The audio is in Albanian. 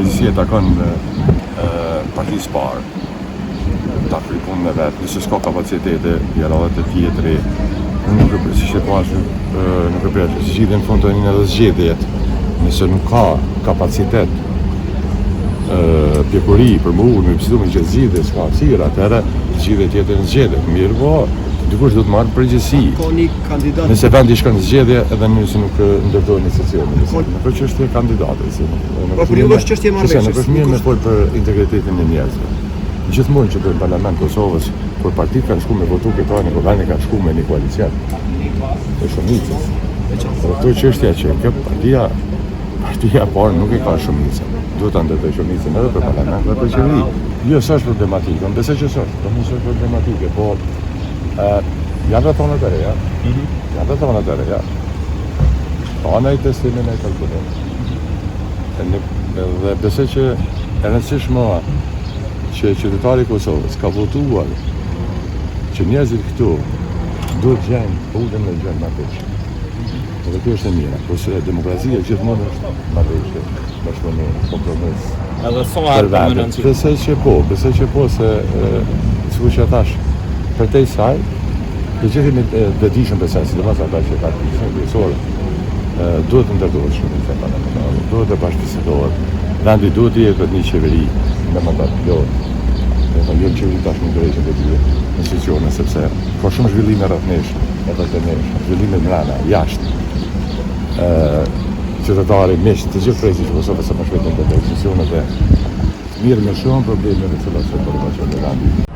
përgjithësia takon partisë parë ta kryej punën e vet, nëse s'ka kapacitete, dialogat e tjetri, nuk e si që thua, nuk e përgjithë zgjidhjen në fund të një edhe zgjedhjet, nëse nuk ka kapacitet pjekuri për më unë, me pësitu me që zgjidhje s'ka hapësirë, atëherë zgjidhje tjetër në zgjedhje, mirë po, dikush do të marrë përgjegjësi. Ka një kandidat. Nëse vendi shkon në zgjedhje edhe nëse nuk ndërtohen institucionet. Në për çështje kandidatëve, si. Po për ju është çështje marrëveshjes. Nuk është mirë me fol për integritetin e njerëzve. Gjithmonë që në Parlament të Kosovës, kur partitë kanë shkuar me votu këto në governin kanë shkuar me një koalicion. Të shumicës. Kjo çështja që kjo partia parë nuk e ka shumicën. Duhet ta ndërtoj shumicën edhe për Parlament dhe për qeveri. Jo, s'është problematike, unë besoj që s'është, s'është problematike, po janë rrethona të reja. Janë rrethona të reja. Ana i testimin e kalkulim. Dhe besoj që e rëndësishme që qytetari i Kosovës ka votuar që njerëzit këtu duhet gjejnë udhën me gjën marrëveshje. Dhe kjo është e mira, kurse demokracia gjithmonë është marrëveshje, bashkëpunim, kompromis. Edhe sa herë më rëndësishme. Besoj që po, se sikur që thash, përtej saj, të gjithë të dishëm besoj, sidomos ata që kanë qenë kryesor, duhet të ndërtohet shumica parlamentare, duhet të bashkëbisedohet, vendi duhet të jetë një qeveri me mandat plot. Jo një qeveri tash në drejtën e tij, institucione, sepse ka shumë zhvillime rreth nesh, edhe të nesh, zhvillime brenda, jashtë. Qytetari, miq, të gjithë prezit që Kosovës së Bashkuar të institucionet e mirë me shumë probleme të cilat se përmbajnë në vend.